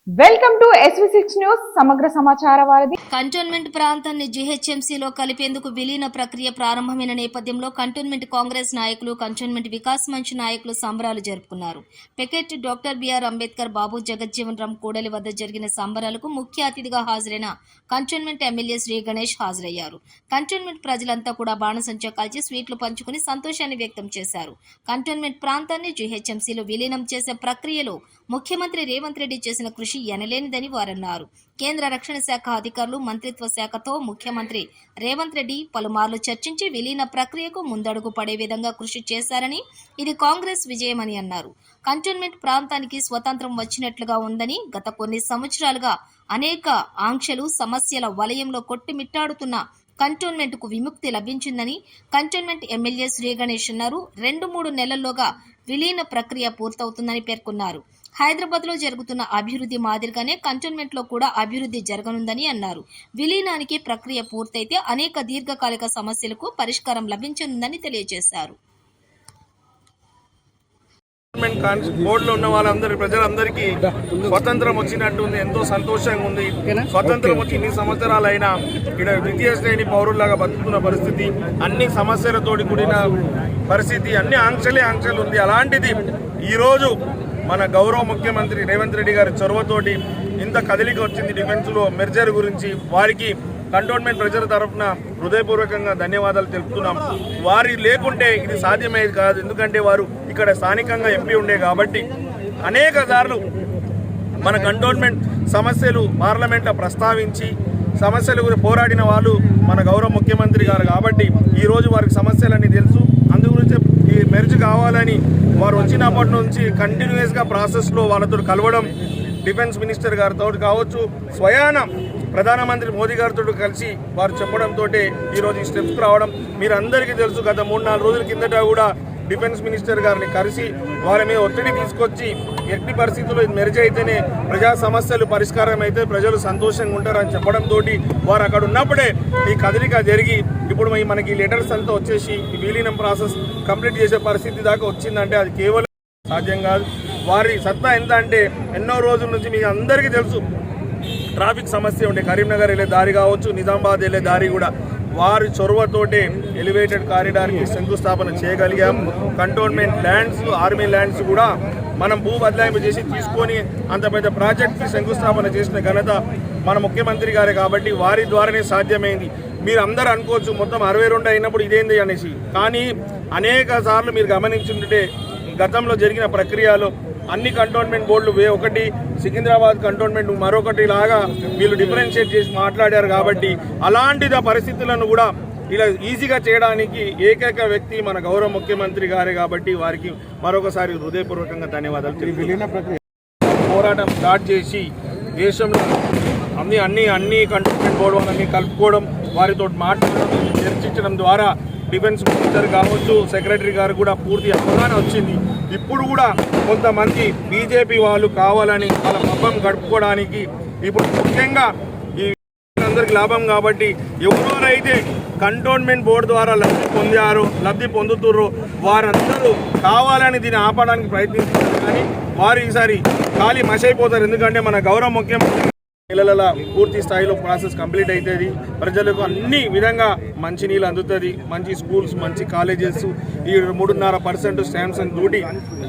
Welcome to SV6 news సమగ్ర సమాచార వారధి. కంటోన్మెంట్ ప్రాంతాన్ని జీహెచ్ఎంసీలో కలిపేందుకు విలీన ప్రక్రియ ప్రారంభమైన నేపథ్యంలో కంటోన్మెంట్ కాంగ్రెస్ నాయకులు, కంటోన్మెంట్ వికాస్ మంచ్ నాయకులు సంబరాలు జరుపుకున్నారు. పెకెట్ డాక్టర్ బిఆర్ అంబేద్కర్ బాబు జగజ్జీవన్ రామ్ కూడలి వద్ద జరిగిన సంబరాలకు ముఖ్య అతిథిగా హాజరైన కంటోన్మెంట్ ఎమ్మెల్యే శ్రీ గణేష్ హాజరయ్యారు. కంటోన్మెంట్ ప్రజలంతా కూడా బాణసంచా కాల్చి స్వీట్లు పంచుకుని సంతోషాన్ని వ్యక్తం చేశారు. కంటోన్మెంట్ ప్రాంతాన్ని జీహెచ్ఎంసీలో విలీనం చేసే ప్రక్రియలో ముఖ్యమంత్రి రేవంత్ రెడ్డి చేసిన కృషి ఎనలేనిదని వారన్నారు. కేంద్ర రక్షణ శాఖ అధికారులు, మంత్రిత్వ శాఖతో ముఖ్యమంత్రి రేవంత్ రెడ్డి పలుమార్లు చర్చించి విలీన ప్రక్రియకు ముందడుగు పడే విధంగా కృషి చేశారని, ఇది కాంగ్రెస్ విజయమని అన్నారు. కంటోన్మెంట్ ప్రాంతానికి స్వతంత్రం వచ్చినట్లుగా ఉందని, గత కొన్ని సంవత్సరాలుగా అనేక ఆంక్షలు, సమస్యల వలయంలో కొట్టుమిట్టాడుతున్న కంటోన్మెంట్ కు విముక్తి లభించిందని కంటోన్మెంట్ ఎమ్మెల్యే శ్రీ గణేష్ అన్నారు. 2-3 నెలల్లోగా విలీన ప్రక్రియ పూర్తవుతుందని పేర్కొన్నారు. హైదరాబాద్ లో జరుగుతున్న అభివృద్ధి మాదిరిగానే కంటోన్మెంట్ లో కూడా అభివృద్ధి జరగనుందని అన్నారు. విలీనానికి ప్రక్రియ పూర్తయితే అనేక దీర్ఘకాలిక సమస్యలకు పరిష్కారం లభించనుందని తెలియజేశారు. బోర్డులో ఉన్న వాళ్ళందరి ప్రజలందరికీ స్వతంత్రం వచ్చినట్టుంది, ఎంతో సంతోషంగా ఉంది. స్వతంత్రం వచ్చి ఇన్ని సంవత్సరాలైనా ఇక్కడ ద్వితీయ శ్రేణి పౌరుల్లాగా బతుకుతున్న పరిస్థితి, అన్ని సమస్యలతోటి కూడిన పరిస్థితి, అన్ని ఆంక్షలు ఉంది. అలాంటిది ఈరోజు మన గౌరవ ముఖ్యమంత్రి రేవంత్ రెడ్డి గారి చొరవతోటి ఇంత కదలిక వచ్చింది. డిఫెన్స్లో మెర్జర్ గురించి వారికి కంటోన్మెంట్ ప్రజల తరఫున హృదయపూర్వకంగా ధన్యవాదాలు తెలుపుతున్నాం. వారి లేకుంటే ఇది సాధ్యమయ్యేది కాదు. ఎందుకంటే వారు ఇక్కడ స్థానికంగా ఎంపీ ఉండే కాబట్టి అనేక సార్లు మన కంటోన్మెంట్ సమస్యలు పార్లమెంట్లో ప్రస్తావించి సమస్యల గురించి పోరాడిన వాళ్ళు మన గౌరవ ముఖ్యమంత్రి గారు కాబట్టి ఈరోజు వారికి సమస్యలన్నీ తెలుసు. అందుగురించి ఈ మెర్జ్ కావాలని వారు వచ్చినప్పటి నుంచి కంటిన్యూస్గా ప్రాసెస్లో వాళ్ళతో కలవడం, డిఫెన్స్ మినిస్టర్ గారితో కావచ్చు, స్వయాన ప్రధానమంత్రి మోదీ గారితో కలిసి వారు చెప్పడంతో ఈరోజు ఈ స్టెప్స్కి రావడం మీరు అందరికీ తెలుసు. గత 3-4 రోజుల కిందట కూడా డిఫెన్స్ మినిస్టర్ గారిని కలిసి వారి మీద ఒత్తిడి తీసుకొచ్చి ఎట్టి పరిస్థితుల్లో ఇది మెర్జ్ అయితేనే ప్రజా సమస్యలు పరిష్కారం అయితే ప్రజలు సంతోషంగా ఉంటారని చెప్పడంతో వారు అక్కడ ఉన్నప్పుడే ఈ కదలిక జరిగి ఇప్పుడు మనకి లెటర్స్ అంతా వచ్చేసి ఈ విలీనం ప్రాసెస్ కంప్లీట్ చేసే పరిస్థితి దాకా వచ్చిందంటే అది కేవలం సాధ్యం కాదు. వారి సత్తా ఎంత అంటే ఎన్నో రోజుల నుంచి మీకు అందరికీ తెలుసు ట్రాఫిక్ సమస్య ఉండే, కరీంనగర్ వెళ్ళే దారి కావచ్చు, నిజామాబాద్ వెళ్ళే దారి కూడా వారి చొరవతోటే ఎలివేటెడ్ కారిడార్కి శంకుస్థాపన చేయగలిగాం. కంటోన్మెంట్ ల్యాండ్స్, ఆర్మీ ల్యాండ్స్ కూడా మనం భూ బదలాయింపు చేసి తీసుకొని అంత పెద్ద ప్రాజెక్ట్కి శంకుస్థాపన చేసిన ఘనత మన ముఖ్యమంత్రి గారే కాబట్టి వారి ద్వారానే సాధ్యమైంది. మీరు అందరూ అనుకోవచ్చు మొత్తం 62 అయినప్పుడు ఇదేంది అనేసి, కానీ అనేక సార్లు మీరు గమనించుంటే గతంలో జరిగిన ప్రక్రియలో అన్ని కంటోన్మెంట్ బోర్డులు ఒకటి, సికింద్రాబాద్ కంటోన్మెంట్ మరొకటి లాగా వీళ్ళు డిఫరెన్షియేట్ చేసి మాట్లాడారు కాబట్టి అలాంటి పరిస్థితులను కూడా ఇలా ఈజీగా చేయడానికి ఏకైక వ్యక్తి మన గౌరవ ముఖ్యమంత్రి గారే కాబట్టి వారికి మరొకసారి హృదయపూర్వకంగా ధన్యవాదాలు. పోరాటం స్టార్ట్ చేసి దేశంలో అన్ని కంటోన్మెంట్ బోర్డు వాళ్ళని కలుపుకోవడం, వారితో మాట్లాడడం, చర్చించడం ద్వారా డిఫెన్స్ మినిస్టర్ కావచ్చు, సెక్రటరీ గారు కూడా పూర్తి అవగాహన వచ్చింది. ఇప్పుడు కూడా కొంతమంది బీజేపీ వాళ్ళు కావాలని వాళ్ళ పబ్బం గడుపుకోవడానికి ఇప్పుడు ముఖ్యంగా ఈ అందరికి లాభం కాబట్టి ఎవరైతే కంటోన్మెంట్ బోర్డు ద్వారా లబ్ధి పొందుతుర్రో వారందరూ కావాలని దీన్ని ఆపడానికి ప్రయత్నిస్తున్నారు. కానీ వారు ఈసారి ఖాళీ మసైపోతారు. ఎందుకంటే మన గౌరవ ముఖ్యమంత్రి నెలల పూర్తి స్థాయిలో ప్రాసెస్ కంప్లీట్ అవుతుంది. ప్రజలకు అన్ని విధంగా మంచి నీళ్ళు అందుతుంది, మంచి స్కూల్స్, మంచి కాలేజెస్, ఈ 3.5% శాంక్షన్ తోటి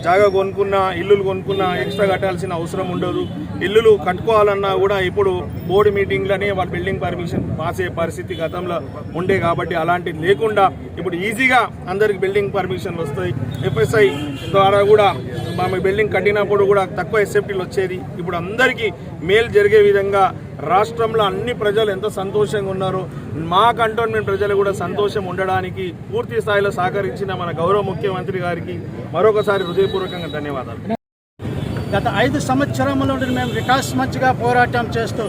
జాగా కొనుక్కున్నా, ఇల్లులు కొనుక్కున్నా ఎక్స్ట్రా కట్టాల్సిన అవసరం ఉండదు. ఇల్లులు కట్టుకోవాలన్నా కూడా ఇప్పుడు బోర్డు మీటింగ్లోనే వాళ్ళ బిల్డింగ్ పర్మిషన్ పాస్ అయ్యే పరిస్థితి గతంలో ఉండే కాబట్టి అలాంటిది లేకుండా ఇప్పుడు ఈజీగా అందరికి బిల్డింగ్ పర్మిషన్లు వస్తాయి. FSI ద్వారా కూడా మన బిల్డింగ్ కట్టినప్పుడు కూడా తక్కువ ఎస్ఎఫ్టీలు వచ్చేది. ఇప్పుడు అందరికీ మేలు జరిగే విధంగా రాష్ట్రంలో అన్ని ప్రజలు ఎంత సంతోషంగా ఉన్నారో మా కంటోన్మెంట్ ప్రజలు కూడా సంతోషం ఉండడానికి పూర్తి స్థాయిలో సహకరించిన మన గౌరవ ముఖ్యమంత్రి గారికి మరొకసారి హృదయపూర్వకంగా ధన్యవాదాలు. గత 5 సంవత్సరాల నుండి మేము వికాస్ మంచిగా పోరాటం చేస్తూ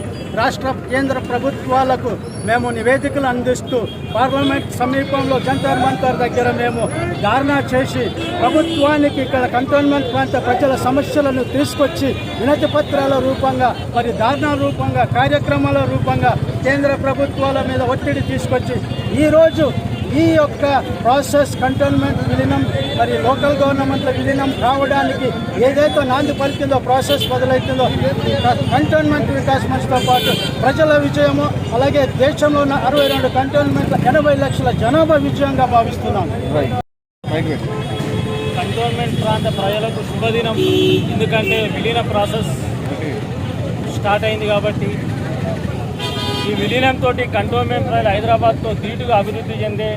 కేంద్ర ప్రభుత్వాలకు మేము నివేదికలు అందిస్తూ పార్లమెంట్ సమీపంలో జంతర్ మంతర్ దగ్గర మేము ధారణ చేసి ప్రభుత్వానికి ఇక్కడ కంటోన్మెంట్ ప్రాంత ప్రజల సమస్యలను తీసుకొచ్చి వినతి పత్రాల రూపంగా, మరి ధారణ రూపంగా, కార్యక్రమాల రూపంగా కేంద్ర ప్రభుత్వాల మీద ఒత్తిడి తీసుకొచ్చి ఈరోజు ఈ యొక్క ప్రాసెస్ కంటోన్మెంట్ విలీనం మరి లోకల్ గవర్నమెంట్ల విలీనం కావడానికి ఏదైతే నాంది పలికిందో ప్రాసెస్ మొదలవుతుందో ఈ కంటోన్మెంట్ వికాస్ మంచ్తో పాటు ప్రజల విజయము, అలాగే దేశంలో ఉన్న 62 కంటోన్మెంట్ల 80 లక్షల జనాభా విజయంగా భావిస్తున్నాం. కంటోన్మెంట్ ప్రాంత ప్రజలకు శుభదినం. ఎందుకంటే విలీన ప్రాసెస్ స్టార్ట్ అయింది కాబట్టి ఈ విలీనంతో కంటోన్మెంట్ ప్రజలు హైదరాబాద్తో ధీటుగా అభివృద్ధి చెందే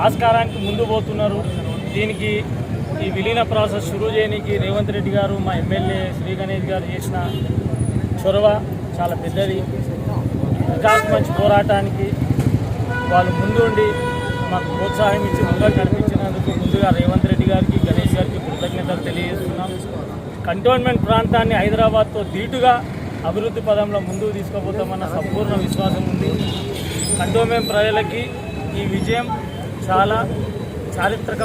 ఆస్కారానికి ముందు పోతున్నారు. దీనికి ఈ విలీన ప్రాసెస్ షురూ చేయడానికి రేవంత్ రెడ్డి గారు, మా ఎమ్మెల్యే శ్రీ గణేష్ గారు చేసిన చొరవ చాలా పెద్దది. వికాస్ మంచ్ పోరాటానికి వాళ్ళు ముందుండి మాకు ప్రోత్సాహం ఇచ్చి ముందుకు నడిపించినందుకు ముందుగా రేవంత్ రెడ్డి గారికి, గణేష్ గారికి కృతజ్ఞతలు తెలియజేస్తున్నాం. కంటోన్మెంట్ ప్రాంతాన్ని హైదరాబాద్తో ధీటుగా అభివృద్ధి పదంలో ముందుకు తీసుకుపోతామన్న సంపూర్ణ విశ్వాసం ఉంది. కంటోన్మెంట్ ప్రజలకి ఈ విజయం చాలా చారిత్రక